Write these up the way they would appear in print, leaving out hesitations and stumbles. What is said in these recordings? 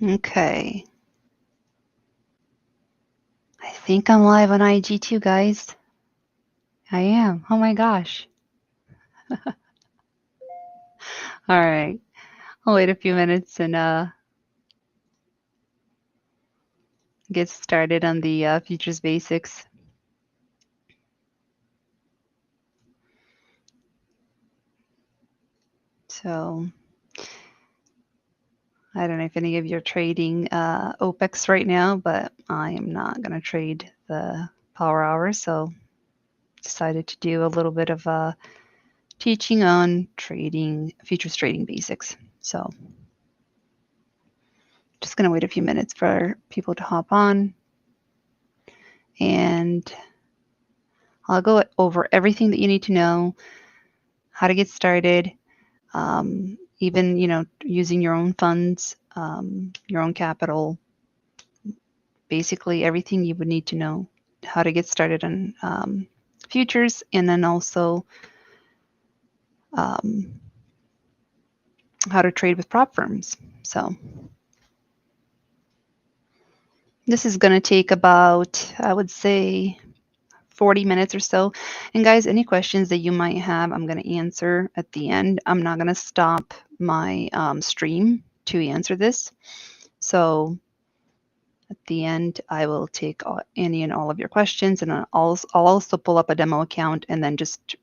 Okay. I think I'm live on IG too, guys. I am. Oh my gosh. All right. I'll wait a few minutes and get started on the futures basics. So I don't know if any of you are trading OPEX right now, but I am not going to trade the power hour. So decided to do a little bit of teaching on trading, futures trading basics. So just going to wait a few minutes for people to hop on. And I'll go over everything that you need to know, how to get started, even, using your own funds, your own capital, basically everything you would need to know, how to get started on futures, and then also how to trade with prop firms. So this is going to take about, I would say, 40 minutes or so. And guys, any questions that you might have, I'm going to answer at the end. I'm not going to stop my stream to answer this. So at the end, I will take any and all of your questions, and I'll also pull up a demo account and then just,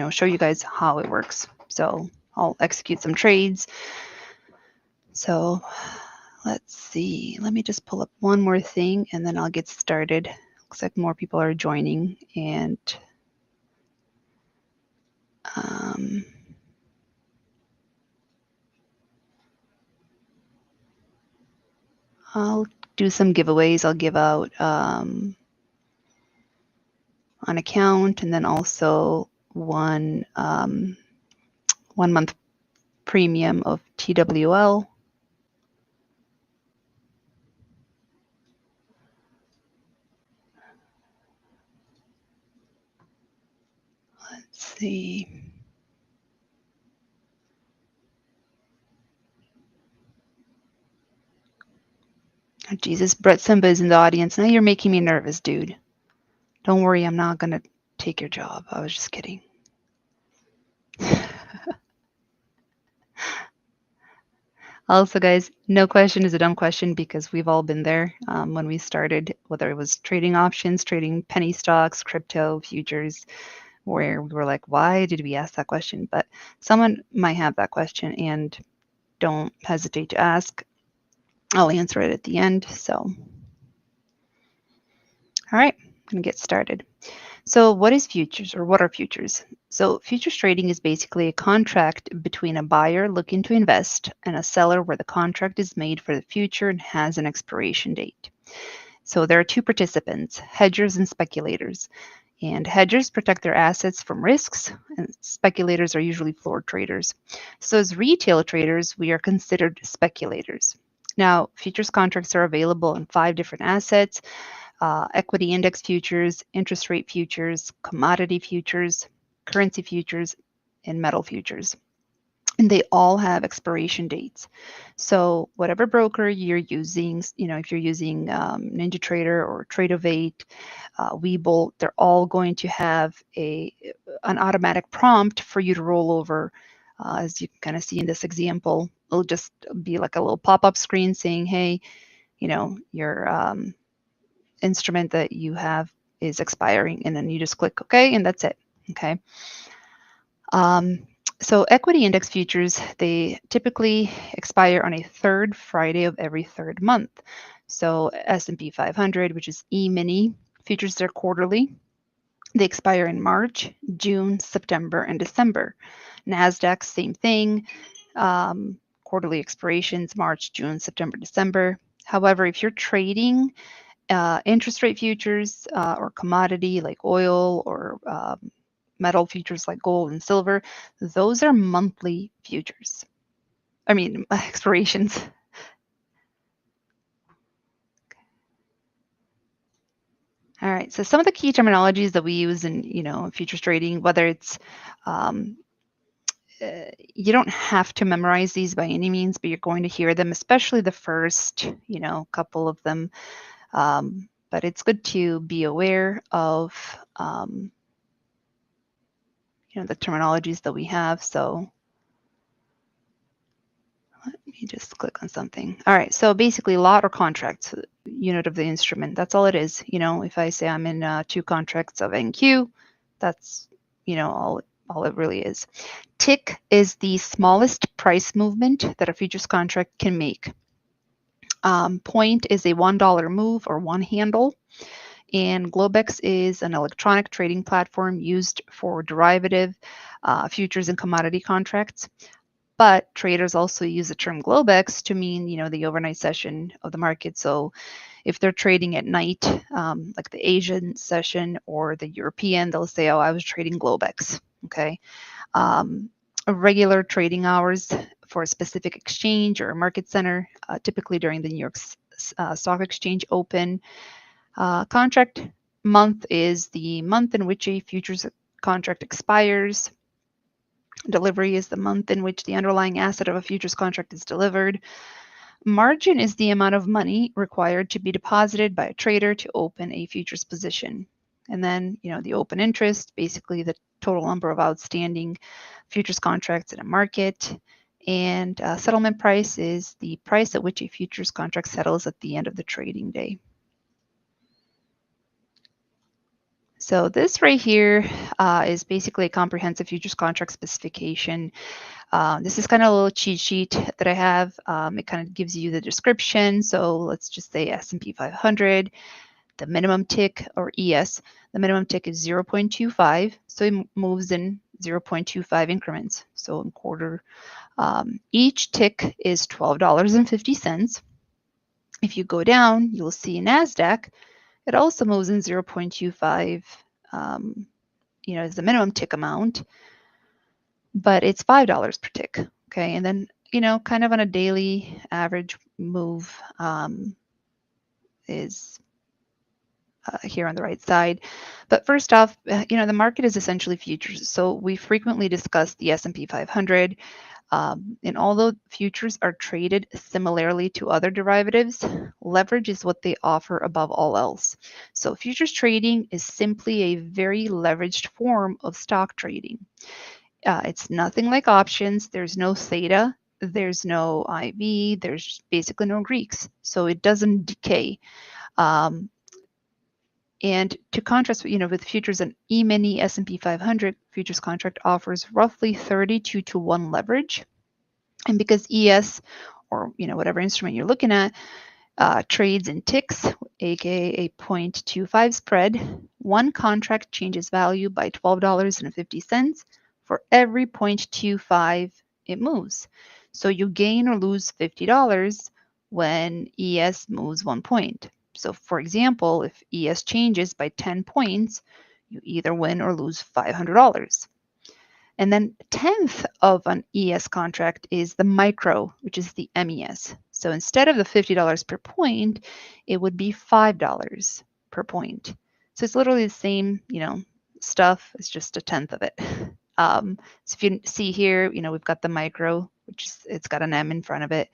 show you guys how it works. So I'll execute some trades. So let's see. Let me just pull up one more thing and then I'll get started. Looks like more people are joining, and I'll do some giveaways. I'll give out an account, and then also one 1 month premium of TWL. Let's see. Oh, Jesus, Brett Simba is in the audience. Now you're making me nervous, dude. Don't worry, I'm not going to take your job. I was just kidding. Also, guys, no question is a dumb question because we've all been there when we started, whether it was trading options, trading penny stocks, crypto, futures, where we were like, why did we ask that question? But someone might have that question, and don't hesitate to ask. I'll answer it at the end. So, all right, I'm going to get started. So what is futures, or what are futures? So futures trading is basically a contract between a buyer looking to invest and a seller where the contract is made for the future and has an expiration date. So there are two participants, hedgers and speculators. And hedgers protect their assets from risks, and speculators are usually floor traders. So as retail traders, we are considered speculators. Now, futures contracts are available in 5 different assets: equity index futures, interest rate futures, commodity futures, currency futures, and metal futures. And they all have expiration dates. So whatever broker you're using, if you're using NinjaTrader or Trade-O-Eight, Webull, they're all going to have an automatic prompt for you to roll over. As you can kind of see in this example, it'll just be like a little pop-up screen saying, hey, your instrument that you have is expiring, and then you just click OK, and that's it. Okay. So equity index futures, they typically expire on a third Friday of every third month. So S&P 500, which is E-mini futures, they're quarterly. They expire in March, June, September, and December. NASDAQ, same thing. Quarterly expirations, March, June, September, December. However, if you're trading interest rate futures or commodity like oil, or metal futures like gold and silver, those are monthly futures. I mean, expirations. All right, so some of the key terminologies that we use in, futures trading, whether it's you don't have to memorize these by any means, but you're going to hear them, especially the first, couple of them. But it's good to be aware of, the terminologies that we have. So let me just click on something. All right. So basically, lot or contract, unit of the instrument. That's all it is. If I say I'm in 2 contracts of NQ, that's all it really is. Tick is the smallest price movement that a futures contract can make. Point is a $1 move or one handle. And Globex is an electronic trading platform used for derivative futures and commodity contracts. But traders also use the term Globex to mean, the overnight session of the market. So if they're trading at night, like the Asian session or the European, they'll say, oh, I was trading Globex. Okay. Regular trading hours for a specific exchange or market center, typically during the New York Stock Exchange Open. Contract month is the month in which a futures contract expires. Delivery is the month in which the underlying asset of a futures contract is delivered. Margin is the amount of money required to be deposited by a trader to open a futures position. And then, the open interest, basically the total number of outstanding futures contracts in a market. And settlement price is the price at which a futures contract settles at the end of the trading day. So this right here is basically a comprehensive futures contract specification. This is kind of a little cheat sheet that I have. It kind of gives you the description. So let's just say S&P 500, the minimum tick, or ES. The minimum tick is 0.25, so it moves in 0.25 increments, so in quarter. Each tick is $12.50. If you go down, you'll see NASDAQ. It also moves in 0.25, is the minimum tick amount, but it's $5 per tick. Okay, and then, kind of on a daily average move is here on the right side. But first off, the market is essentially futures. So we frequently discuss the S&P 500. And although futures are traded similarly to other derivatives, leverage is what they offer above all else. So futures trading is simply a very leveraged form of stock trading. It's nothing like options. There's no theta, there's no IV, there's basically no Greeks. So it doesn't decay. And to contrast, with futures, an E-mini S&P 500 futures contract offers roughly 32 to 1 leverage. And because ES, or whatever instrument you're looking at, trades in ticks, aka a 0.25 spread, one contract changes value by $12.50 for every 0.25 it moves. So you gain or lose $50 when ES moves 1 point. So for example, if ES changes by 10 points, you either win or lose $500. And then 1/10 of an ES contract is the micro, which is the MES. So instead of the $50 per point, it would be $5 per point. So it's literally the same, stuff. It's just 1/10 of it. So if you see here, we've got the micro, which is, it's got an M in front of it.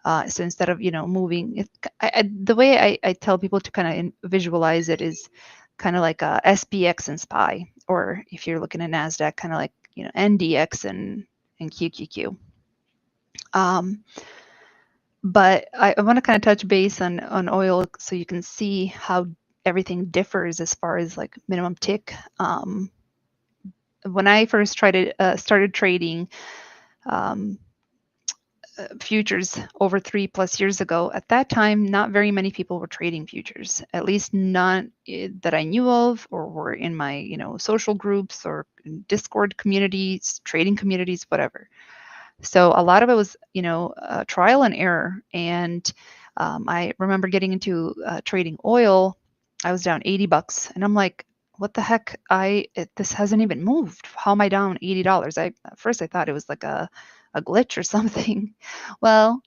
So instead of, moving, the way I tell people to kind of visualize it is kind of like a SPX and SPY, or if you're looking at NASDAQ, kind of like, NDX and QQQ. But I want to kind of touch base on oil so you can see how everything differs as far as like minimum tick. When I first started trading futures over 3+ years ago, at that time, not very many people were trading futures, at least not that I knew of, or were in my, social groups or Discord communities, trading communities, whatever. So a lot of it was, trial and error. And I remember getting into trading oil. I was down $80, and I'm like, what the heck? This hasn't even moved. How am I down $80? At first I thought it was like a glitch or something. Well,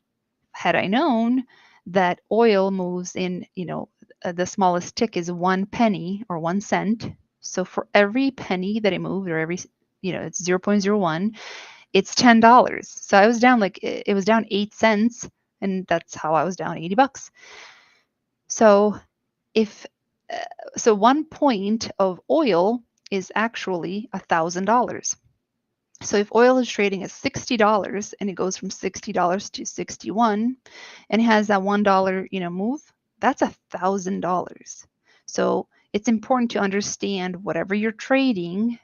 had I known that oil moves in, the smallest tick is 1 penny or 1 cent. So for every penny that it moved, or every, it's 0.01, it's $10. So I was down like it was down 8 cents, and that's how I was down $80. So if so 1 point of oil is actually $1,000. So if oil is trading at $60 and it goes from $60 to 61 and it has that $1, move, that's $1,000. So it's important to understand whatever you're trading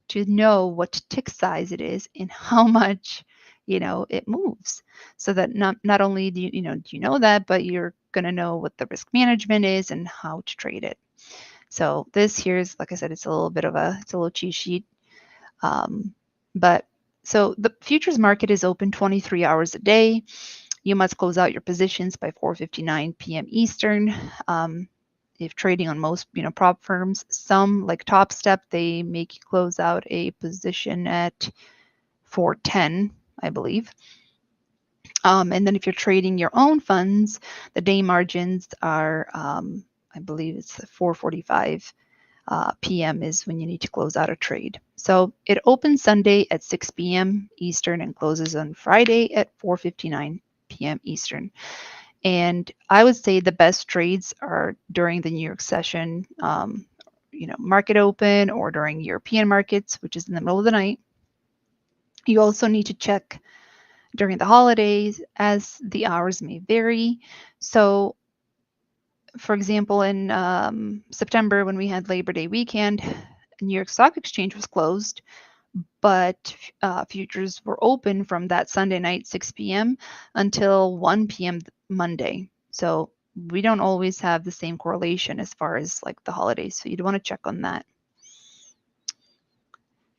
to know what tick size it is and how much, it moves. So that not only do you know that, but you're going to know what the risk management is and how to trade it. So this here is, like I said, it's a little cheat sheet. But so the futures market is open 23 hours a day. You must close out your positions by 4:59 p.m. Eastern. If trading on most, prop firms, some like Top Step, they make you close out a position at 4:10, I believe. And then if you're trading your own funds, the day margins are, I believe it's 4:45 p.m. is when you need to close out a trade. So it opens Sunday at 6 p.m. Eastern and closes on Friday at 4:59 p.m. Eastern. And I would say the best trades are during the New York session, market open, or during European markets, which is in the middle of the night. You also need to check during the holidays, as the hours may vary. So for example, in September, when we had Labor Day weekend, New York Stock Exchange was closed, but futures were open from that Sunday night, 6 p.m. until 1 p.m. Monday. So we don't always have the same correlation as far as like the holidays. So you'd want to check on that.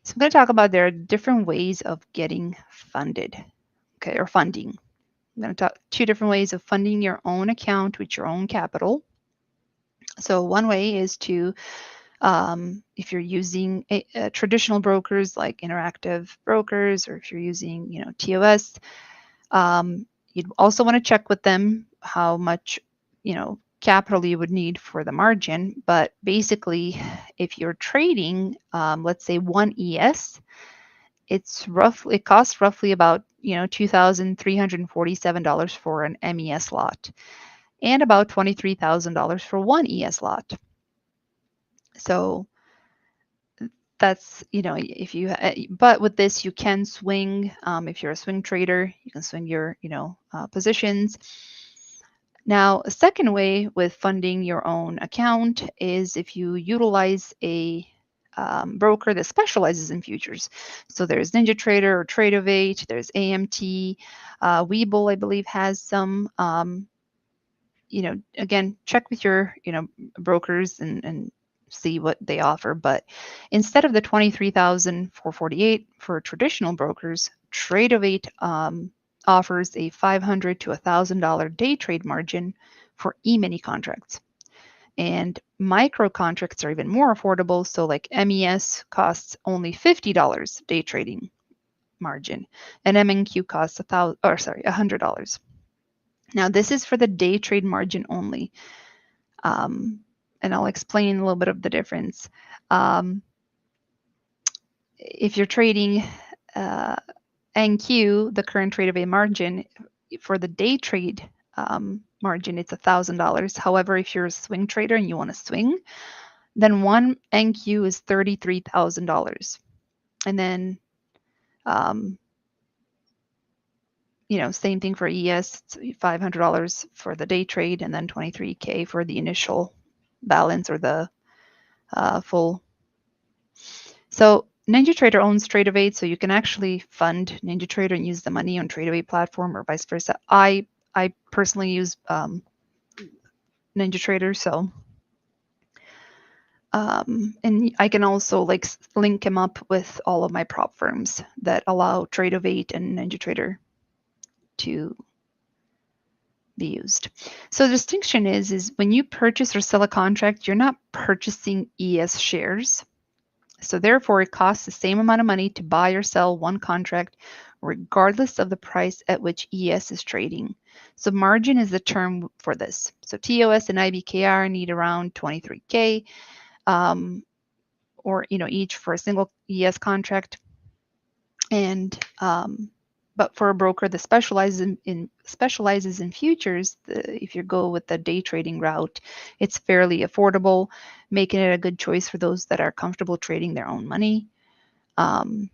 So I'm going to talk about there are different ways of getting funded, okay, or funding. I'm going to talk 2 different ways of funding your own account with your own capital. So one way is to, if you're using traditional brokers like Interactive Brokers, or if you're using, TOS, you'd also want to check with them how much, capital you would need for the margin. But basically, if you're trading, let's say 1 ES, it costs roughly about, $2,347 for an MES lot, and about $23,000 for 1 ES lot. So that's, if you, but with this, you can swing, if you're a swing trader, you can swing your, positions. Now, a second way with funding your own account is if you utilize a broker that specializes in futures. So there's NinjaTrader or Tradeovate, there's AMT, Webull, I believe, has some. Again, check with your, brokers and see what they offer. But instead of the 23,448 for traditional brokers, Tradeovate offers a $500 to $1,000 day trade margin for E-mini contracts. And micro contracts are even more affordable. So like MES costs only $50 day trading margin, and MNQ costs $100. Now this is for the day trade margin only. And I'll explain a little bit of the difference. If you're trading NQ, the current trade of a margin, for the day trade margin, it's $1,000. However, if you're a swing trader and you want to swing, then one NQ is $33,000. And then, same thing for ES, it's $500 for the day trade, and then $23K for the initial balance or the full. So NinjaTrader owns Tradeovate, so you can actually fund NinjaTrader and use the money on Tradeovate platform, or vice versa. I personally use NinjaTrader, so and I can also link him up with all of my prop firms that allow Tradeovate and NinjaTrader to be used. So the distinction is when you purchase or sell a contract, you're not purchasing ES shares. So therefore, it costs the same amount of money to buy or sell one contract, regardless of the price at which ES is trading. So margin is the term for this. So TOS and IBKR need around 23K, or each for a single ES contract. And but for a broker that specializes in futures, if you go with the day trading route, it's fairly affordable, making it a good choice for those that are comfortable trading their own money. And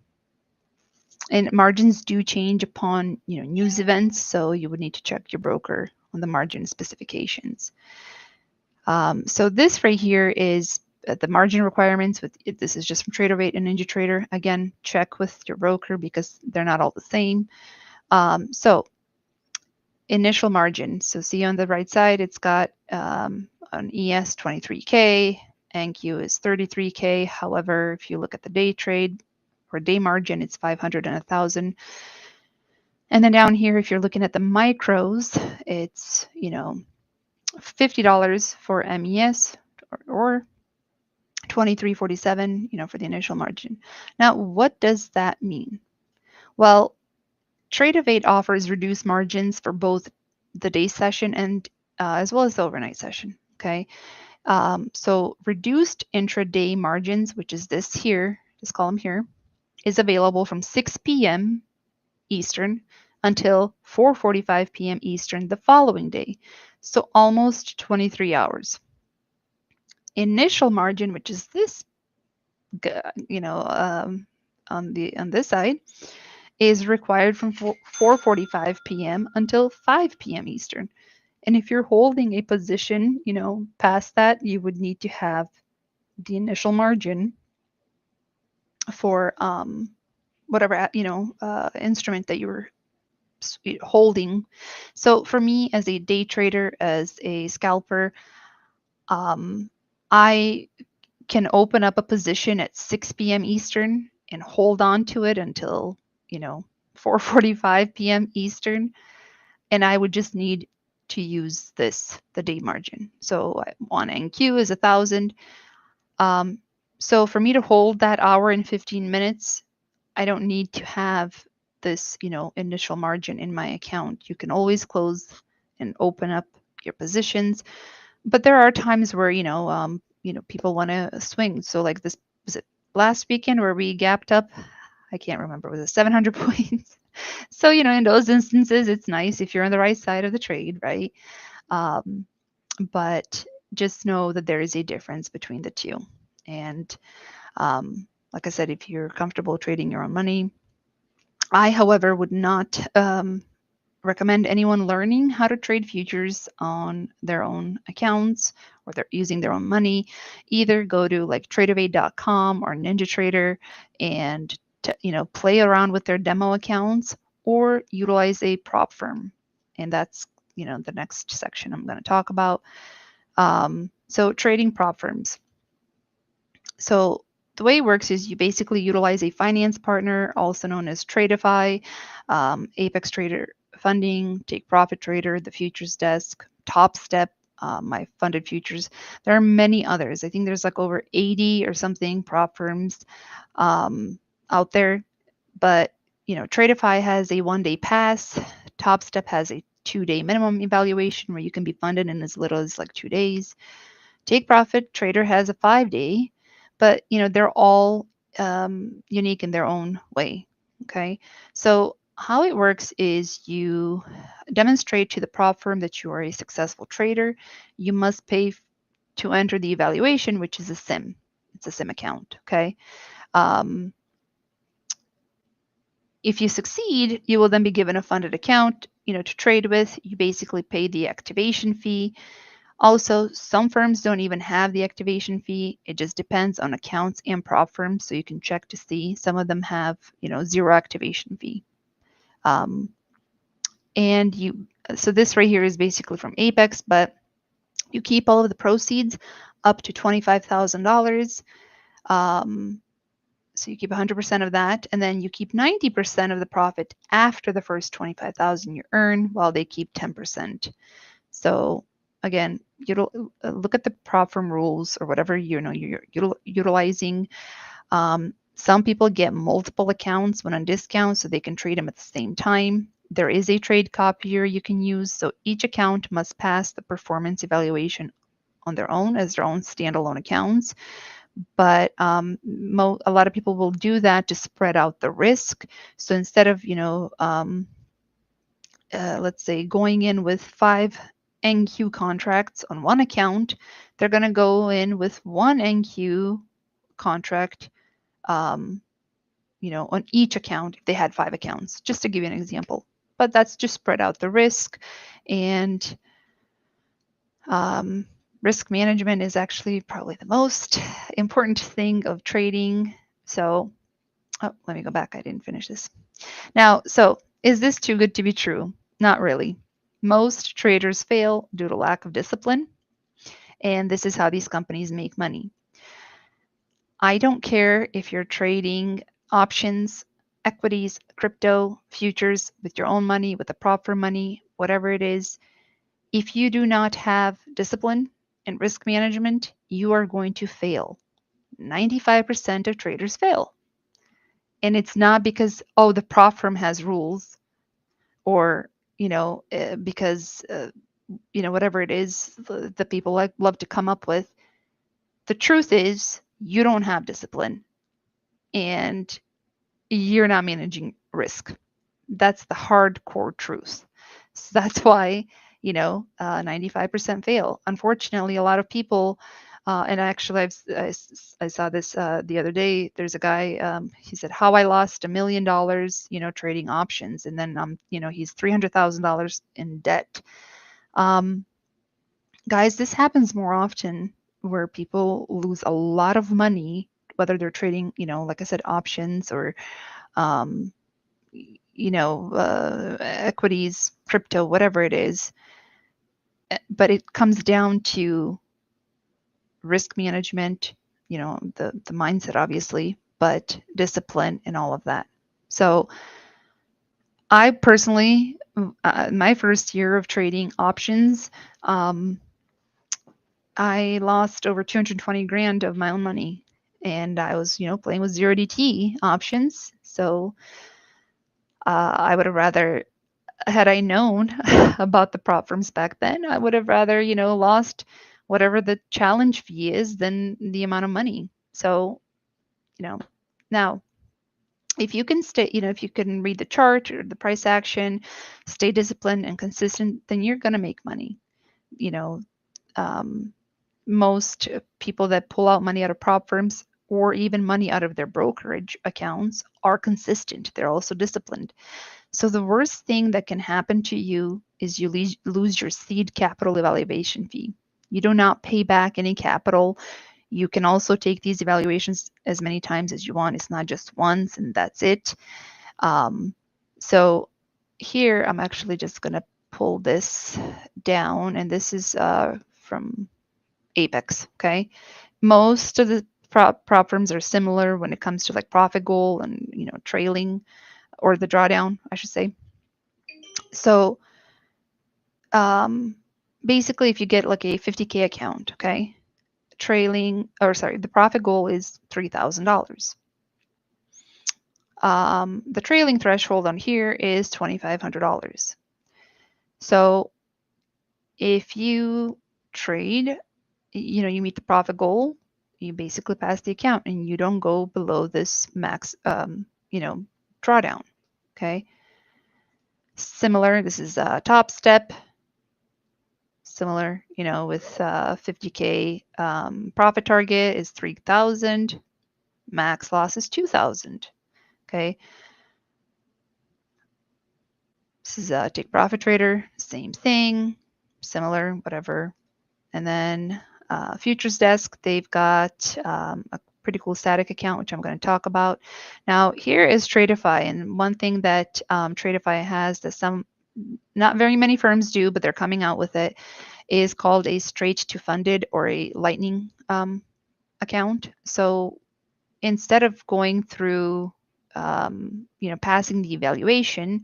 margins do change upon news events, so you would need to check your broker on the margin specifications. So this right here is the margin requirements. This is just from TraderVate and NinjaTrader. Again, check with your broker because they're not all the same. So initial margin. So see on the right side, it's got an ES 23K, NQ is 33K. However, if you look at the day trade or day margin, it's 500 and 1,000. And then down here, if you're looking at the micros, it's $50 for MES or 23.47, for the initial margin. Now, what does that mean? Well, TradeOvate offers reduced margins for both the day session and as well as the overnight session. Okay, so reduced intraday margins, which is this column here, is available from 6 p.m. Eastern until 4:45 p.m. Eastern the following day, so almost 23 hours. Initial margin, which is this, on this side, is required from 4:45 p.m. until 5 p.m. Eastern. And if you're holding a position, past that, you would need to have the initial margin for whatever instrument that you were holding. So for me, as a day trader, as a scalper, I can open up a position at 6 p.m. Eastern and hold on to it until 4:45 p.m. Eastern, and I would just need to use the day margin. So on NQ is 1,000. So for me to hold that hour and 15 minutes, I don't need to have this initial margin in my account. You can always close and open up your positions, but there are times where people want to swing. So like this, was it last weekend where we gapped up? I can't remember. Was it 700 points? So in those instances, it's nice if you're on the right side of the trade, right? But just know that there is a difference between the two. And like I said, if you're comfortable trading your own money, I, however, would not recommend anyone learning how to trade futures on their own accounts or they're using their own money. Either go to like tradeovate.com or NinjaTrader and play around with their demo accounts, or utilize a prop firm. And that's the next section I'm going to talk about. So trading prop firms. So the way it works is you basically utilize a finance partner, also known as Tradeify, Apex Trader Funding, Take Profit Trader, the Futures Desk, Top Step, my funded futures. There are many others. I think there's like over 80 or something prop firms out there. But Tradeify has a 1-day pass. Top Step has a 2-day minimum evaluation where you can be funded in as little as like 2 days. Take Profit Trader has a 5-day, but they're all unique in their own way. Okay, so how it works is you demonstrate to the prop firm that you are a successful trader. You must pay to enter the evaluation, which is a SIM. It's a SIM account. Okay. If you succeed, you will then be given a funded account, to trade with. You basically pay the activation fee. Also, some firms don't even have the activation fee. It just depends on accounts and prop firms, so you can check to see. Some of them have, 0 activation fee. So this right here is basically from Apex, but you keep all of the proceeds up to $25,000. So you keep 100% of that, and then you keep 90% of the profit after the first 25,000 you earn, while they keep 10%. So again, look at the prop firm rules or whatever you're utilizing. Some people get multiple accounts when on discount, so they can trade them at the same time. There is a trade copier you can use, so each account must pass the performance evaluation on their own as their own standalone accounts. but a lot of people will do that to spread out the risk. So instead of, let's say going in with 5 NQ contracts on one account, they're going to go in with 1 NQ contract, um, on each account if they had 5 accounts, just to give you an example. But that's just spread out the risk. And risk management is actually probably the most important thing of trading. So, let me go back. I didn't finish this. Now, so is this too good to be true? Not really. Most traders fail due to lack of discipline, and this is how these companies make money. I don't care if you're trading options, equities, crypto, futures with your own money, with the prop firm money, whatever it is. If you do not have discipline and risk management, you are going to fail. 95% of traders fail. And it's not because, oh, the prop firm has rules, or, because, whatever it is the people love to come up with. The truth is, you don't have discipline and you're not managing risk. That's the hardcore truth. So that's why, 95% fail. Unfortunately, a lot of people, and actually I saw this the other day. There's a guy, he said, how I lost $1 million, trading options. And then, he's $300,000 in debt. Guys, this happens more often where people lose a lot of money, whether they're trading, like I said, options or, um, equities, crypto, whatever it is. But it comes down to risk management, the mindset, obviously, but discipline and all of that. So I personally, my first year of trading options, I lost over 220 grand of my own money. And I was, playing with 0DT options. So I would have rather, had I known about the prop firms back then, I would have rather, lost whatever the challenge fee is than the amount of money. So, now if you can stay, if you can read the chart or the price action, stay disciplined and consistent, then you're going to make money. Um, most people that pull out money out of prop firms or even money out of their brokerage accounts are consistent. They're also disciplined. So the worst thing that can happen to you is you lose your seed capital evaluation fee. You do not pay back any capital. You can also take these evaluations as many times as you want. It's not just once and that's it. So here I'm actually just going to pull this down, and this is from Apex. Okay, most of the prop firms are similar when it comes to like profit goal and trailing, or the drawdown, I should say. So basically, if you get like a 50K account, okay, the profit goal is $3,000. The trailing threshold on here is $2,500. So if you trade, you meet the profit goal, you basically pass the account and you don't go below this max, drawdown. Okay. Similar, this is a top step. Similar, with 50K profit target is 3,000. Max loss is 2,000. Okay. This is a take profit trader, same thing, similar, whatever. And then futures desk, they've got a pretty cool static account, which I'm going to talk about. Now, here is Tradeify, and one thing that Tradeify has that not very many firms do, but they're coming out with it, is called a straight to funded or a lightning account. So instead of going through, passing the evaluation,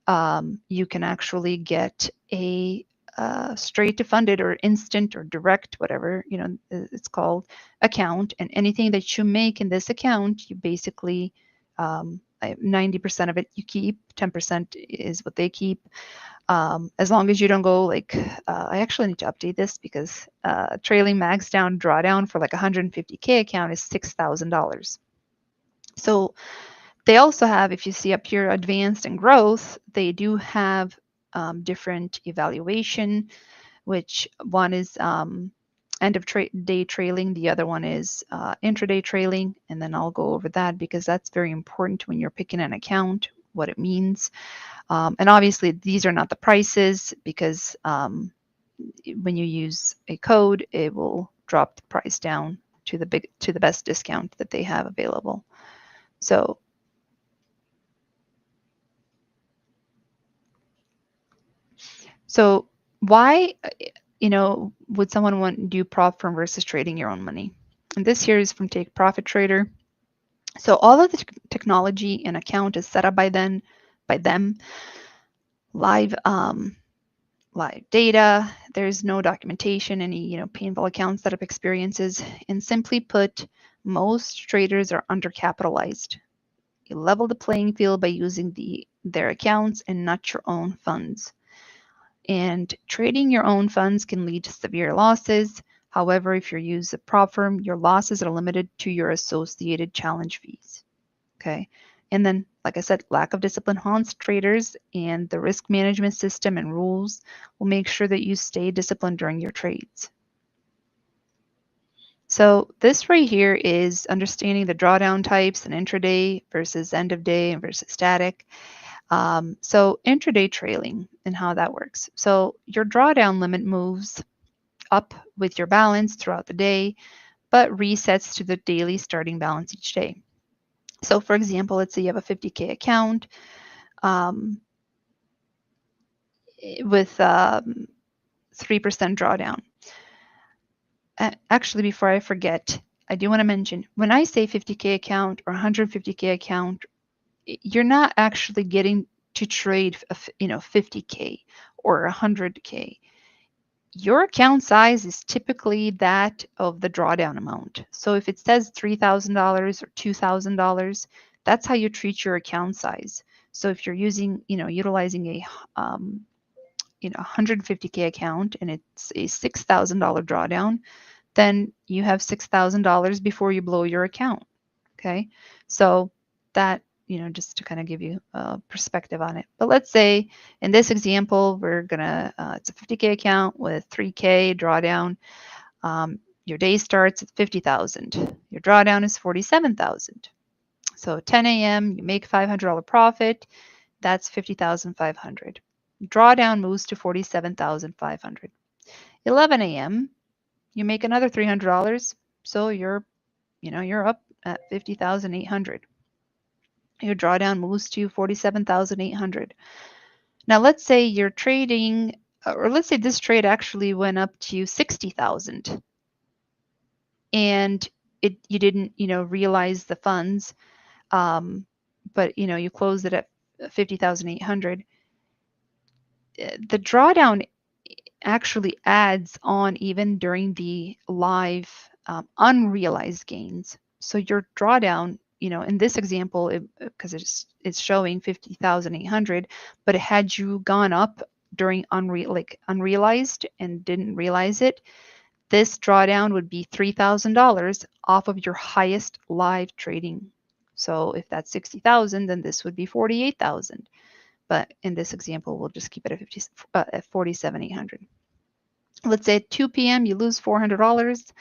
you can actually get a straight to funded or instant or direct, whatever it's called, account, and anything that you make in this account, you basically 90% of it you keep, 10% is what they keep. As long as you don't go like, I actually need to update this because trailing max down drawdown for like 150K account is $6,000. So they also have, if you see up here, advanced and growth, they do have different evaluation, which one is end of day trailing, the other one is intraday trailing, and then I'll go over that because that's very important when you're picking an account, what it means. And obviously these are not the prices because when you use a code, it will drop the price down to the best discount that they have available. So why, would someone want to do prop firm versus trading your own money? And this here is from Take Profit Trader. So all of the technology and account is set up by them, live live data. There's no documentation, any painful account setup experiences, and simply put, most traders are undercapitalized. You level the playing field by using their accounts and not your own funds. And trading your own funds can lead to severe losses. However, if you use a prop firm, your losses are limited to your associated challenge fees. Okay. And then, like I said, lack of discipline haunts traders, and the risk management system and rules will make sure that you stay disciplined during your trades. So this right here is understanding the drawdown types and intraday versus end of day and versus static. So intraday trailing and how that works. So your drawdown limit moves up with your balance throughout the day, but resets to the daily starting balance each day. So for example, let's say you have a 50K account with 3% drawdown. Actually, before I forget, I do want to mention, when I say 50K account or 150K account, you're not actually getting to trade 50K or 100K. Your account size is typically that of the drawdown amount. So if it says $3,000 or $2,000, that's how you treat your account size. So if you're utilizing a 150K account and it's a $6,000 drawdown, then you have $6,000 before you blow your account. Okay, so that, just to kind of give you a perspective on it. But let's say in this example, it's a 50K account with 3K drawdown. Your day starts at 50,000. Your drawdown is 47,000. So 10 a.m. you make $500 profit. That's 50,500. Drawdown moves to 47,500. 11 a.m. you make another $300. So you're up at 50,800. Your drawdown moves to 47,800. Now let's say you're trading, or let's say this trade actually went up to 60,000 and you didn't realize the funds, but you closed it at 50,800. The drawdown actually adds on even during the live unrealized gains. So your drawdown, in this example, because it's showing 50,800, but had you gone up during unrealized and didn't realize it, this drawdown would be $3,000 off of your highest live trading. So if that's 60,000, then this would be 48,000. But in this example, we'll just keep it at 47,800. Let's say at 2 p.m. you lose $400,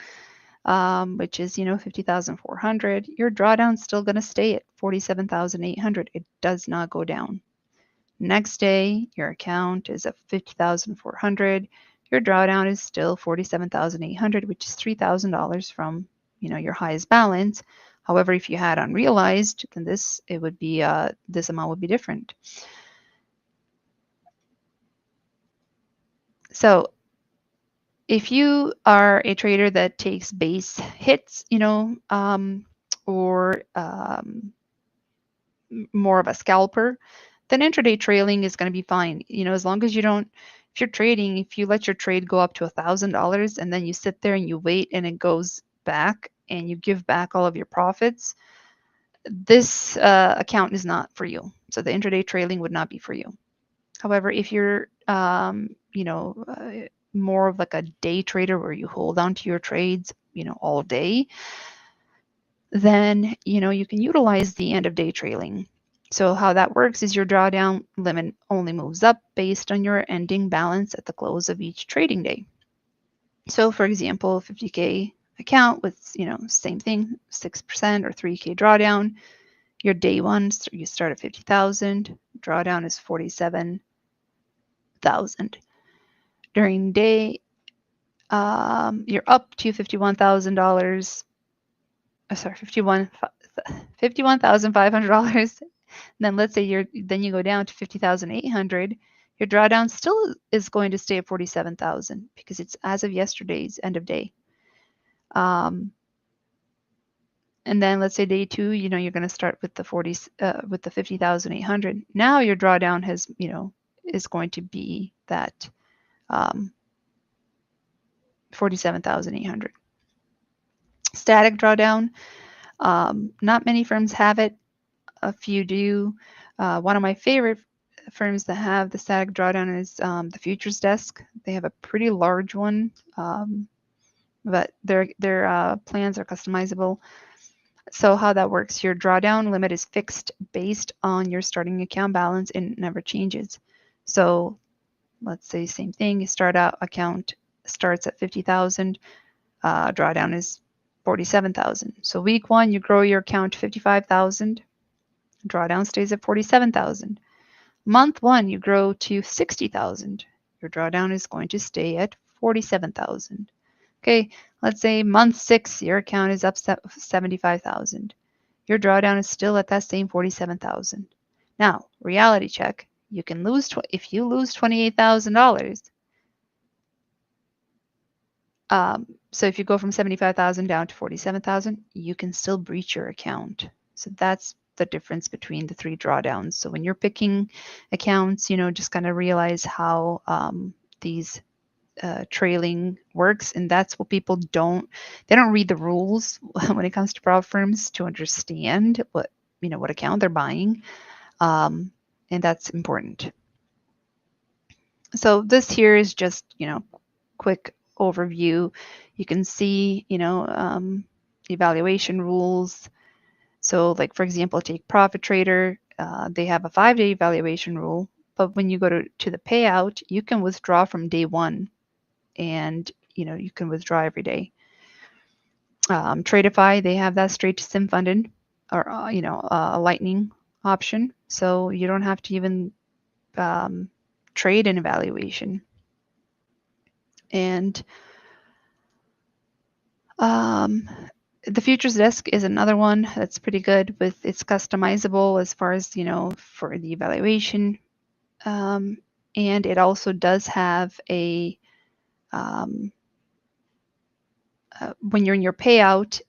which is 50,400. Your drawdown's still going to stay at 47,800. It does not go down. Next day, your account is at 50,400. Your drawdown is still 47,800, which is $3,000 from your highest balance. However, if you had unrealized, then this amount would be different. So if you are a trader that takes base hits, or more of a scalper, then intraday trailing is going to be fine. As long as if you're trading, if you let your trade go up to $1,000 and then you sit there and you wait and it goes back and you give back all of your profits, this account is not for you. So the intraday trailing would not be for you. However, if you're more of like a day trader where you hold on to your trades, all day, then, you can utilize the end of day trailing. So how that works is your drawdown limit only moves up based on your ending balance at the close of each trading day. So for example, 50K account with, same thing, 6% or 3K drawdown. Your day one, you start at 50,000, drawdown is 47,000. During day, you're up to $51,000. Sorry, $51,500. Then let's say you go down to 50,800. Your drawdown still is going to stay at 47,000 because it's as of yesterday's end of day. And then let's say day two, you're going to start with the 50,800. Now your drawdown has, is going to be that 47,800. Static drawdown. Not many firms have it. A few do. One of my favorite firms that have the static drawdown is the futures desk. They have a pretty large one, but their plans are customizable. So how that works, your drawdown limit is fixed based on your starting account balance and it never changes. So let's say same thing, you start out account starts at 50,000, drawdown is 47,000. So week one, you grow your account to 55,000, drawdown stays at 47,000. Month one, you grow to 60,000. Your drawdown is going to stay at 47,000. Okay, let's say month six, your account is up 75,000. Your drawdown is still at that same 47,000. Now, reality check. You can lose if you lose $28,000. So if you go from 75,000 down to 47,000, you can still breach your account. So that's the difference between the three drawdowns. So when you're picking accounts, just kind of realize how these trailing works, and that's what people don't read the rules when it comes to prop firms to understand what account they're buying, and that's important. So this here is just quick overview. You can see evaluation rules. So like for example, take Profit Trader. They have a 5-day evaluation rule, but when you go to the payout, you can withdraw from day one, and you can withdraw every day. Tradeify, they have that straight to sim funded, or a lightning option, so you don't have to even trade an evaluation. And the futures desk is another one that's pretty good. It's customizable as far as for the evaluation, and it also does have a when you're in your payout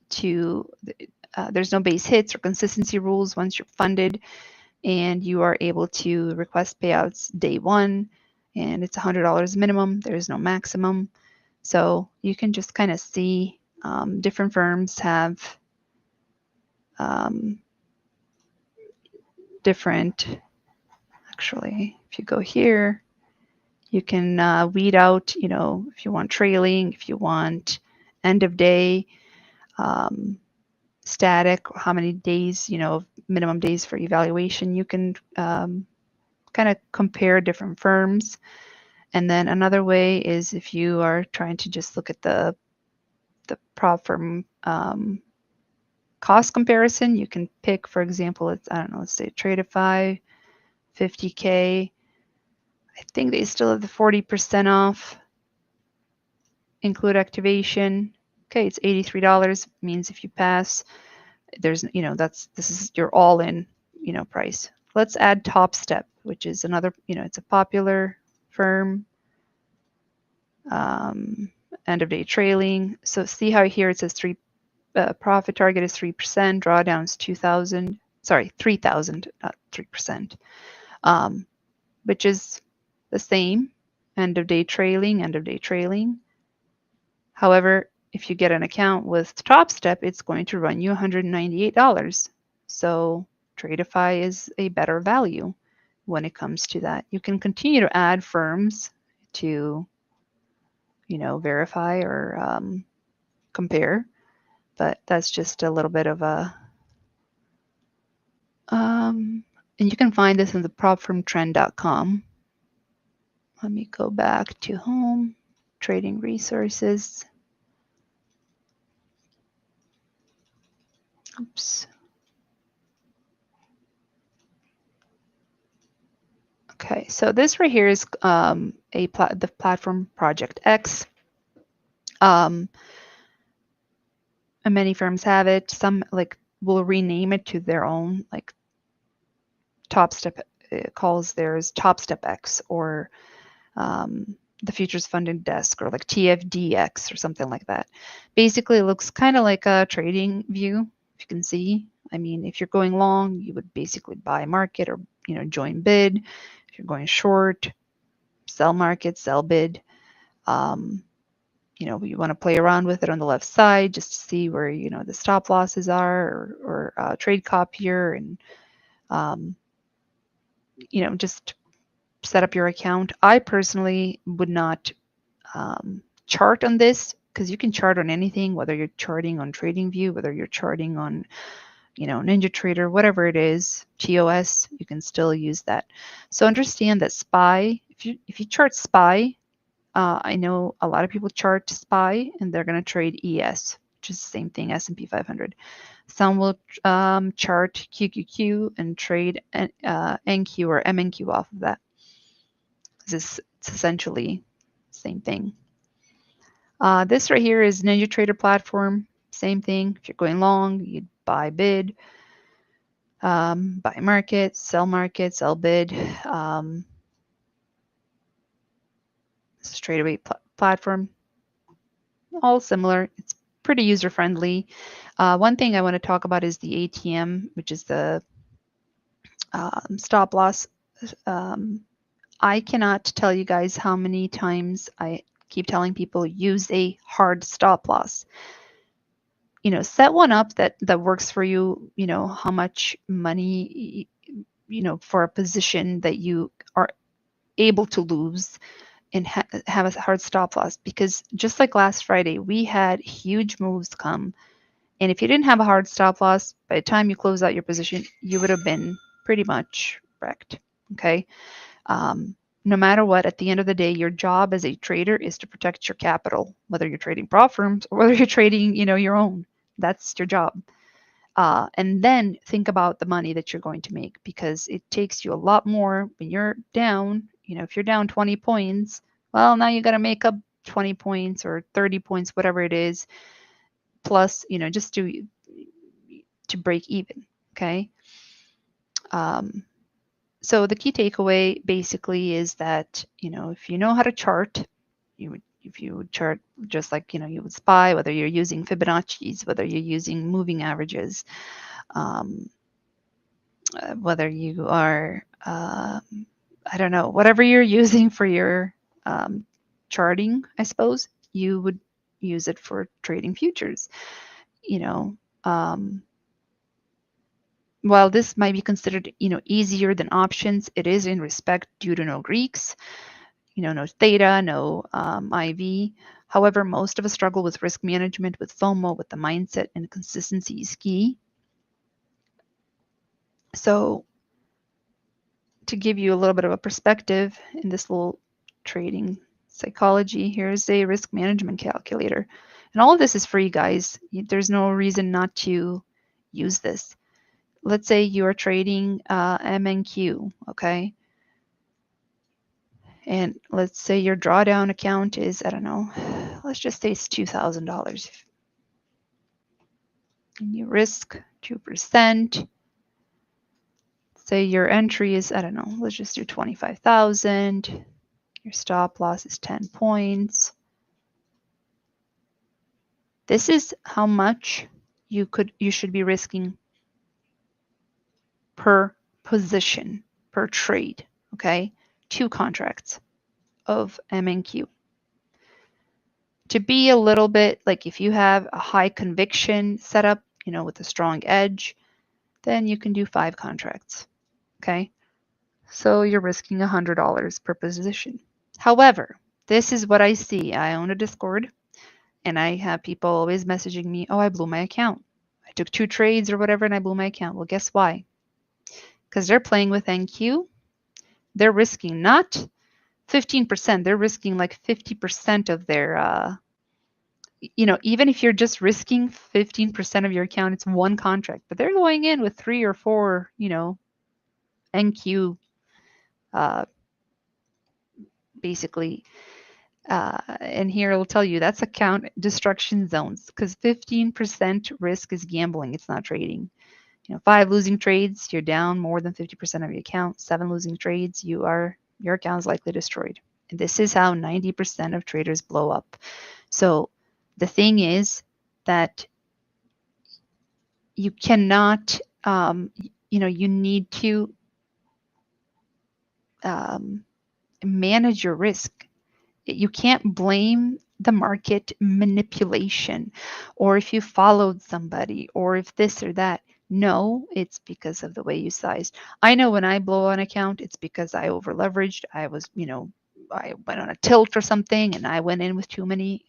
there's no base hits or consistency rules once you're funded, and you are able to request payouts day one, and it's $100 minimum. There's no maximum. So you can just kind of see different firms have different, actually, if you go here, you can weed out, if you want trailing, if you want end of day, static, how many days, minimum days for evaluation. You can kind of compare different firms. And then another way is if you are trying to just look at the prop firm cost comparison, you can pick, for example, let's say Tradeify, 50K. I think they still have the 40% off, include activation. Okay, it's $83. Means if you pass, there's this is your all-in price. Let's add Top Step, which is another it's a popular firm. End of day trailing. So see how here it says profit target is 3%, drawdown is 2,000. Sorry, 3,000, not 3%, which is the same. End of day trailing. However, if you get an account with Top Step, it's going to run you $198. So Tradeify is a better value. when it comes to that. You can continue to add firms to, verify or compare, but that's just a little bit of a, and you can find this in the propfirmtrend.com. Let me go back to home, trading resources. Oops. Okay, so this right here is the platform Project X. And many firms have it. Some will rename it to their own, like Top Step calls theirs Top Step X, or the Futures Funding Desk, or like TFDX or something like that. Basically, it looks kind of like a trading view, if you can see. I mean, if you're going long, you would basically buy market or join bid. If you're going short, sell market, sell bid. You want to play around with it on the left side just to see where the stop losses are, or trade copier, and just set up your account. I personally would not chart on this, because you can chart on anything, whether you're charting on TradingView, whether you're charting on NinjaTrader, whatever it is, TOS, you can still use that. So understand that SPY, if you chart SPY, I know a lot of people chart SPY and they're going to trade ES, which is the same thing, S&P 500. Some will chart QQQ and trade NQ or MNQ off of that. It's essentially the same thing. This right here is NinjaTrader platform. Same thing. If you're going long, you'd buy bid, buy market, sell bid. This is TradeAway platform. All similar. It's pretty user friendly. One thing I want to talk about is the ATM, which is the stop loss. I cannot tell you guys how many times I keep telling people use a hard stop loss. Set one up that works for you. How much money, for a position that you are able to lose, and have a hard stop loss. Because just like last Friday, we had huge moves come. And if you didn't have a hard stop loss, by the time you close out your position, you would have been pretty much wrecked. Okay. No matter what, at the end of the day, your job as a trader is to protect your capital, whether you're trading prop firms or whether you're trading, your own. That's your job. And then think about the money that you're going to make, because it takes you a lot more when you're down. If you're down 20 points, well, now you got to make up 20 points or 30 points, whatever it is, plus, just to break even. Okay. So the key takeaway basically is that, if you know how to chart, if you would chart just like, you would SPY, whether you're using Fibonacci's, whether you're using moving averages, whether you are, I don't know, whatever you're using for your charting, I suppose, you would use it for trading futures. While this might be considered, easier than options, it is in respect due to no Greeks, no theta, no IV. However, most of us struggle with risk management, with FOMO, with the mindset, and consistency is key. So to give you a little bit of a perspective in this little trading psychology, here's a risk management calculator. And all of this is free, guys. There's no reason not to use this. Let's say you are trading MNQ, okay? And let's say your drawdown account is, I don't know, let's just say it's $2,000. And you risk 2%. Say your entry is, I don't know, let's just do 25,000. Your stop loss is 10 points. This is how much you should be risking per position, per trade, okay? 2 contracts of MNQ. To be a little bit, like if you have a high conviction setup, with a strong edge, then you can do 5 contracts, okay? So you're risking $100 per position. However, this is what I see. I own a Discord and I have people always messaging me, oh, I blew my account. I took 2 trades or whatever and I blew my account. Well, guess why? Because they're playing with NQ. They're risking not 15%, they're risking like 50% of their, even if you're just risking 15% of your account, it's one contract, but they're going in with 3 or 4, NQ, uh, basically. And here it'll tell you that's account destruction zones because 15% risk is gambling. It's not trading. 5 losing trades, you're down more than 50% of your account. 7 losing trades, your account is likely destroyed. And this is how 90% of traders blow up. So the thing is that you cannot, you need to manage your risk. You can't blame the market manipulation or if you followed somebody or if this or that. No, it's because of the way you sized. I know when I blow an account, it's because I over leveraged. I was, I went on a tilt or something and I went in with too many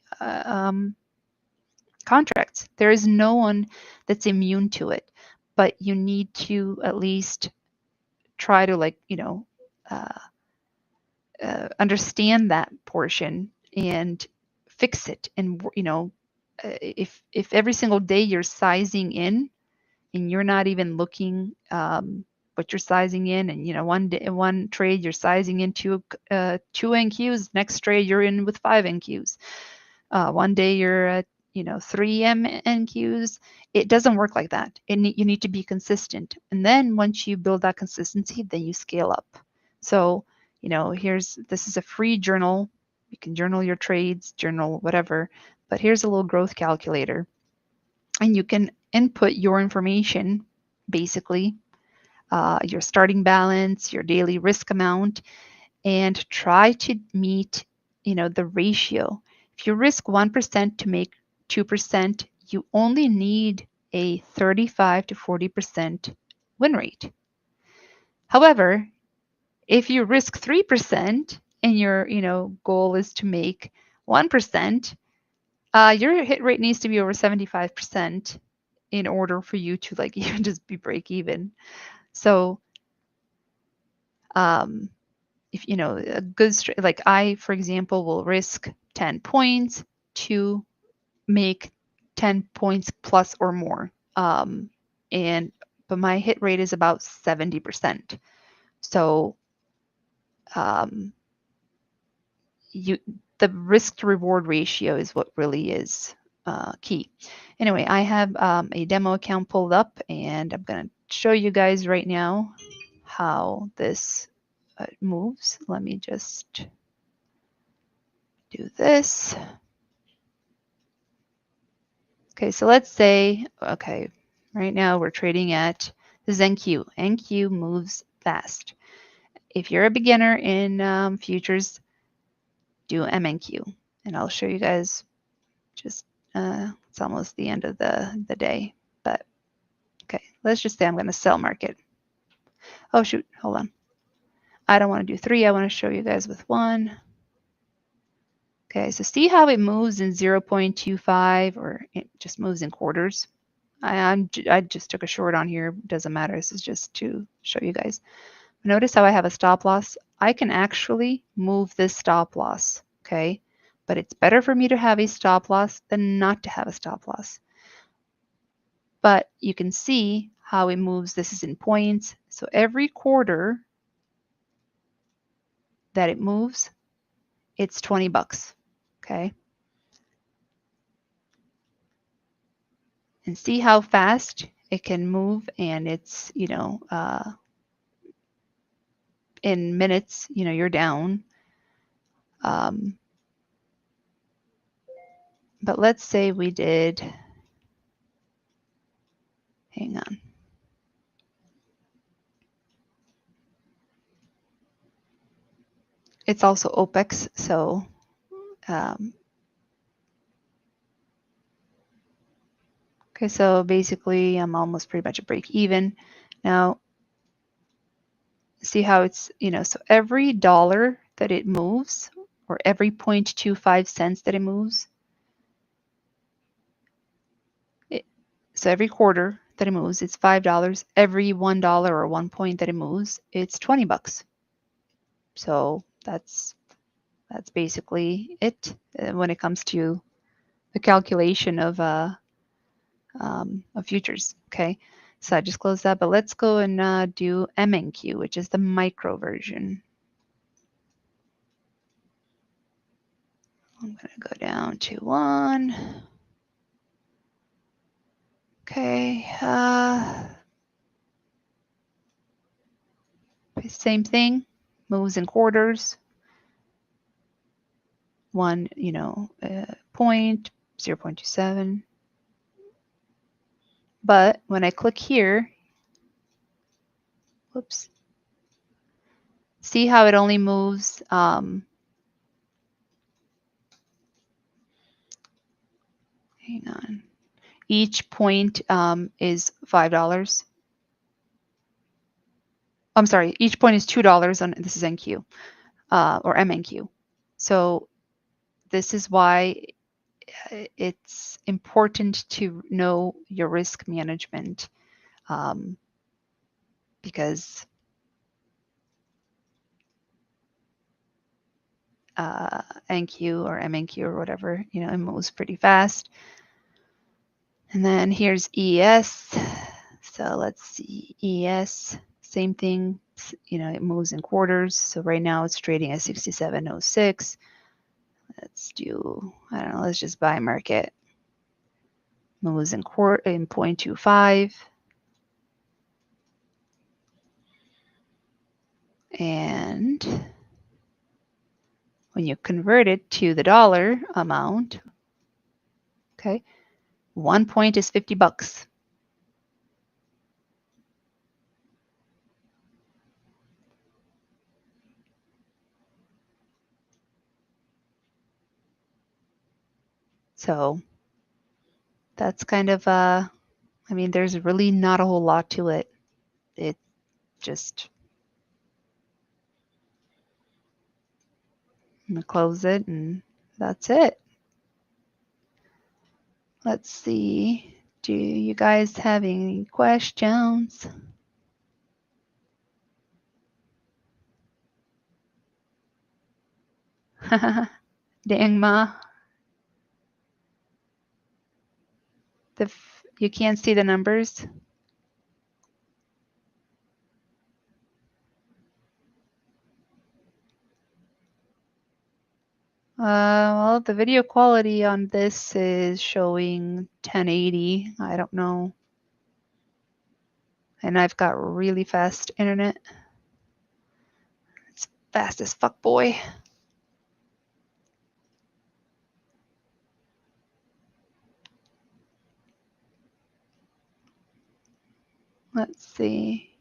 contracts. There is no one that's immune to it, but you need to at least try to uh, understand that portion and fix it. And if every single day you're sizing in and you're not even looking what you're sizing in, and one trade you're sizing into 2 NQs, next trade you're in with 5 NQs. One day you're at 3 NQs. It doesn't work like that. You need to be consistent, and then once you build that consistency, then you scale up. So this is a free journal. You can journal your trades, journal whatever, but here's a little growth calculator, and you can input your information, basically your starting balance, your daily risk amount, and try to meet the ratio. If you risk 1% to make 2%, you only need a 35 to 40% win rate. However, if you risk 3% and your goal is to make 1%, your hit rate needs to be over 75% in order for you to even just be break even. So if a good like I, for example, will risk 10 points to make 10 points plus or more. But my hit rate is about 70%. So the risk to reward ratio is what really is key. Anyway, I have a demo account pulled up, and I'm going to show you guys right now how this moves. Let me just do this. Okay, so let's say, okay, right now we're trading at this NQ. NQ moves fast. If you're a beginner in futures, do MNQ, and I'll show you guys just, it's almost the end of the day, but okay, let's just say I'm going to sell market. Oh, shoot, hold on. I don't want to do 3. I want to show you guys with 1. Okay, so see how it moves in 0.25, or it just moves in quarters. I just took a short on here. Doesn't matter. This is just to show you guys. Notice how I have a stop loss. I can actually move this stop loss, okay? But it's better for me to have a stop loss than not to have a stop loss. But you can see how it moves. This is in points. So every quarter that it moves, it's 20 bucks, okay? And see how fast it can move, and it's, in minutes, you're down. But let's say we did, hang on. It's also OPEX, so okay, so basically I'm almost pretty much a break even. Now, see how it's, so every dollar that it moves, or every 0.25 cents that it moves, so every quarter that it moves, it's $5. Every $1 or 1 point that it moves, it's $20. So that's basically it when it comes to the calculation of futures. Okay, so I just closed that, but let's go and do MNQ, which is the micro version. I'm going to go down to 1. Okay. Same thing. Moves in quarters. 1, point, 0.27. But when I click here, whoops, see how it only moves hang on. Each point is $5. I'm sorry, each point is $2 on, this is NQ or MNQ. So this is why it's important to know your risk management because NQ or MNQ or whatever, it moves pretty fast. And then here's ES. So let's see, ES, same thing, it moves in quarters. So right now it's trading at 67.06. Let's do, I don't know, let's just buy market. Moves in 0.25. And when you convert it to the dollar amount, okay, 1 point is $50. So that's kind of, I mean, there's really not a whole lot to it. It just, I'm gonna close it and that's it. Let's see, do you guys have any questions? Dang ma. You can't see the numbers? Well, the video quality on this is showing 1080. I don't know. And I've got really fast internet. It's fast as fuck, boy. Let's see.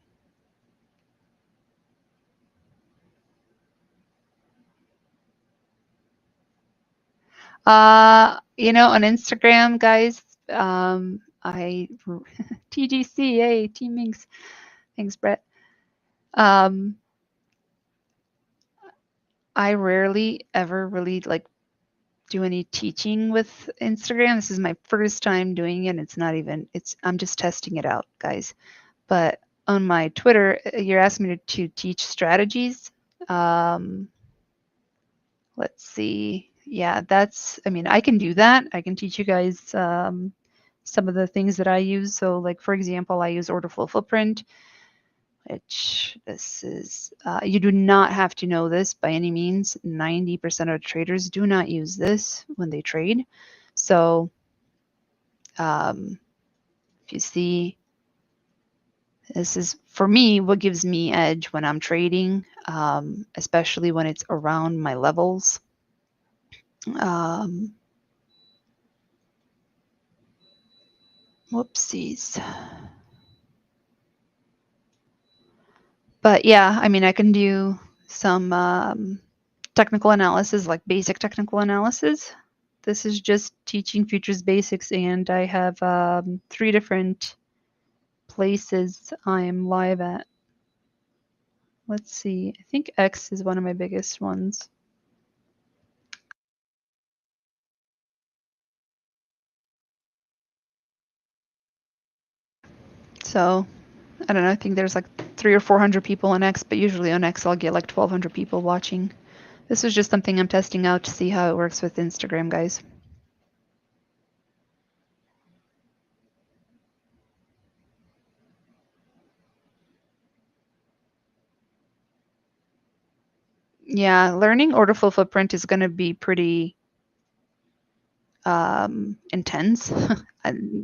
On Instagram, guys, I TGC, hey, Team Minx. Thanks, Brett. I rarely ever really do any teaching with Instagram. This is my first time doing it. I'm just testing it out, guys. But on my Twitter, you're asking me to teach strategies. Let's see. Yeah, I can do that. I can teach you guys some of the things that I use. So like, for example, I use order flow footprint, which this is, you do not have to know this by any means. 90% of traders do not use this when they trade. So if you see, this is, for me, what gives me edge when I'm trading, especially when it's around my levels. Whoopsies. But yeah, I can do some technical analysis, like basic technical analysis. This is just teaching futures basics, and I have 3 different places I'm live at. Let's see. I think X is one of my biggest ones. So I don't know. I think there's like 300 or 400 people on X, but usually on X I'll get like 1,200 people watching. This was just something I'm testing out to see how it works with Instagram, guys. Yeah, learning order flow footprint is going to be pretty intense.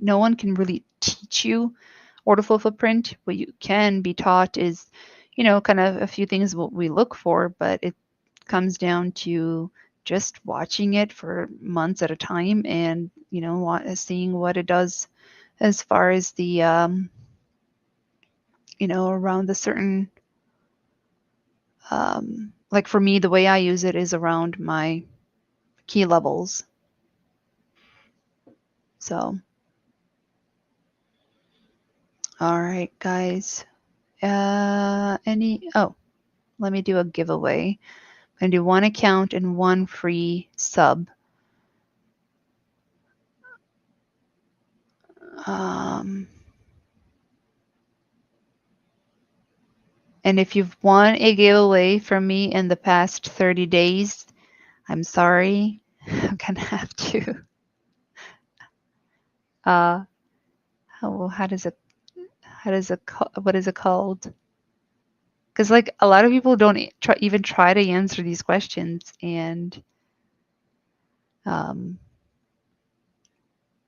No one can really teach you order flow footprint. What you can be taught is, kind of a few things what we look for, but it comes down to just watching it for months at a time and, seeing what it does as far as the, around the certain, like for me, the way I use it is around my key levels. So, all right, guys. Let me do a giveaway. I'm going to do one account and one free sub. Um, and if you've won a giveaway from me in the past 30 days, I'm sorry. I'm going to have to. Uh, how does it, what is it called? Because like a lot of people don't even try to answer these questions, and um,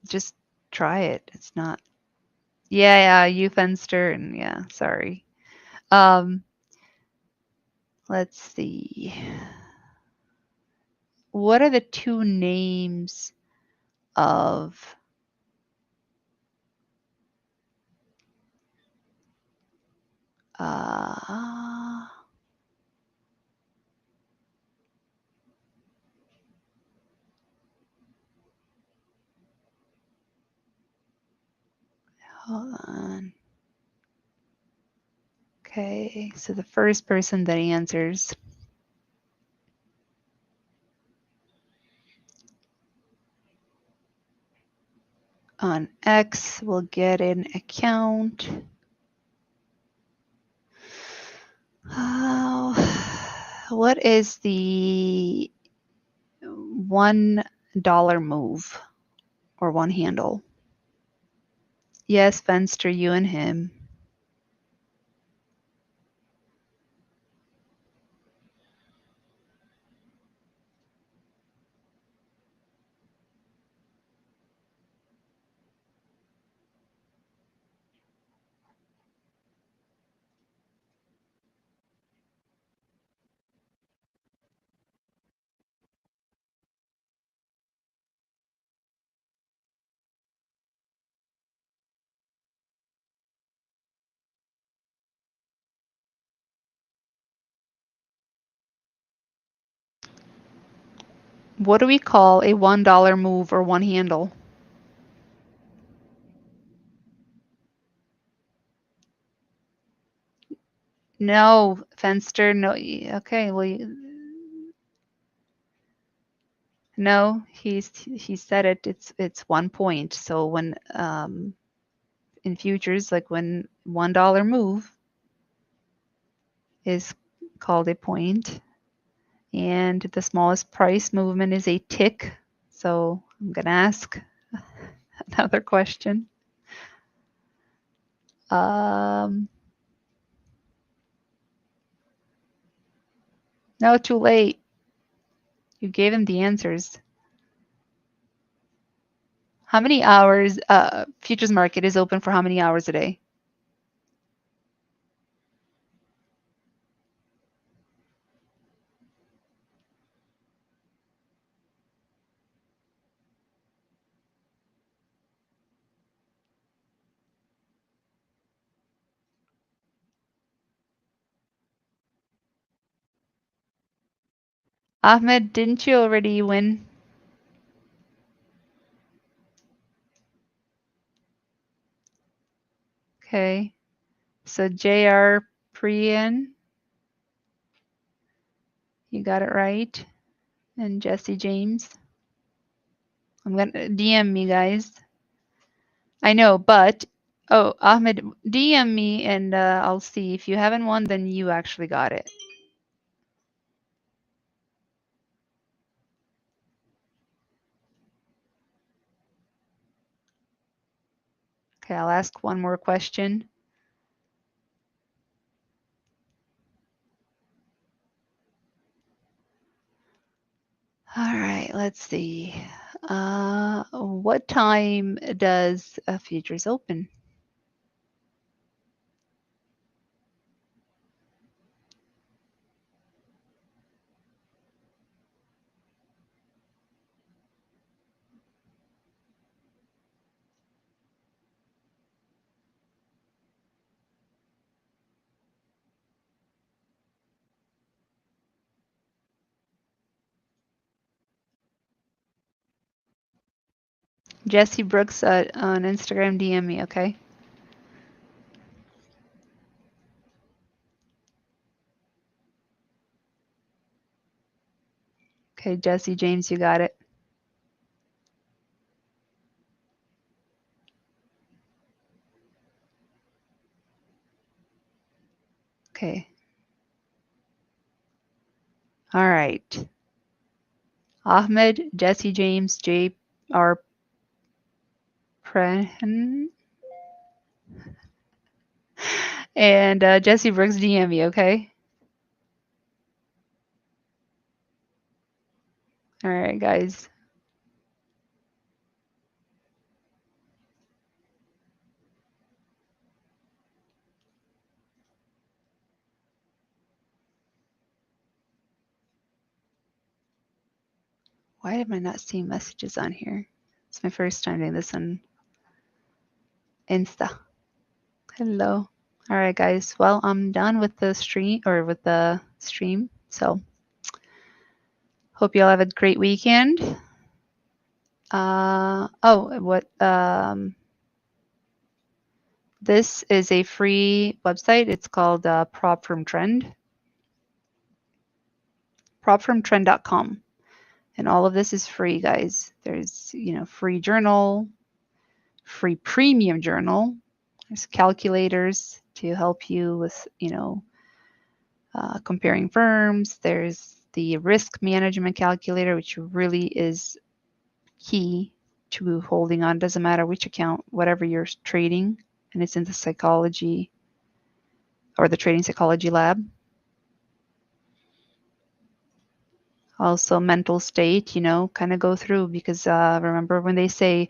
just try it. It's not. Yeah, you Fenster, and yeah, sorry. Um, let's see. What are the two names of uh, hold on. Okay, so the first person that answers on X will get an account. What is the $1 move or one handle? Yes, Fenster, you and him. What do we call a $1 move or one handle? No, Fenster, no. Okay, well, no, he said it. It's 1 point. So when in futures, like when $1 move is called a point, and the smallest price movement is a tick. So I'm gonna ask another question. No, too late. You gave him the answers. How many hours futures market is open for how many hours a day? Ahmed, didn't you already win? Okay. So JR Priyan, You got it right. And Jesse James. I'm going to DM me, guys. I know, but oh, Ahmed, DM me and I'll see. If you haven't won, then you actually got it. Okay, I'll ask one more question. All right, let's see. What time does futures open? Jesse Brooks on Instagram, DM me, okay? Okay, Jesse James, you got it. Okay. All right. Ahmed, Jesse James, J.R. Prehen, and Jesse Brooks, DM me, okay? All right, guys. Why am I not seeing messages on here? It's my first time doing this on Insta. Hello. All right, guys. Well, I'm done with the stream. So hope you all have a great weekend. This is a free website. It's called Prop from Trend. Propfromtrend.com. And all of this is free, guys. There's, free journal, free premium journal. There's calculators to help you with, comparing firms. There's the risk management calculator, which really is key to holding on. Doesn't matter which account, whatever you're trading, and it's in the psychology or the trading psychology lab. Also mental state, kind of go through, because remember when they say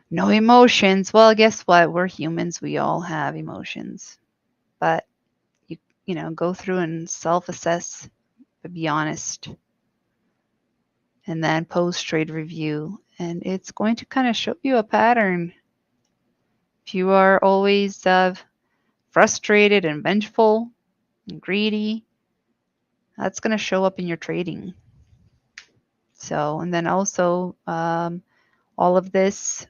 no emotions, well, guess what? We're humans. We all have emotions, but you go through and self-assess, but be honest. And then post-trade review, and it's going to kind of show you a pattern. If you are always frustrated and vengeful and greedy, that's going to show up in your trading. So, and then also all of this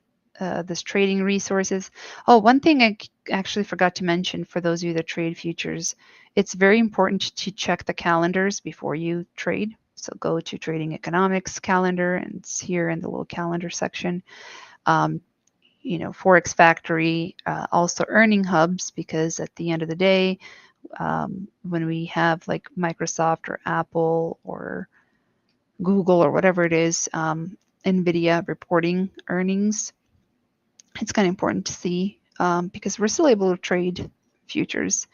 trading resources. Oh, one thing I actually forgot to mention for those of you that trade futures, it's very important to check the calendars before you trade. So go to Trading Economics calendar, and it's here in the little calendar section. Forex Factory, also earning hubs, because at the end of the day, when we have like Microsoft or Apple or Google or whatever it is, NVIDIA reporting earnings, it's kind of important to see, because we're still able to trade futures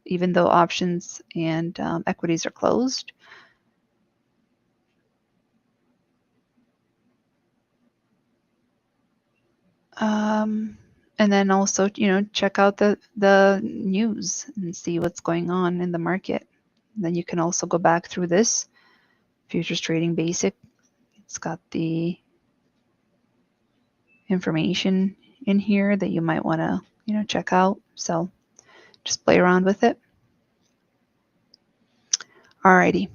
even though options and equities are closed. And then also, check out the news and see what's going on in the market. And then you can also go back through this futures trading basic. It's got the information in here that you might want to, check out. So just play around with it. Alrighty.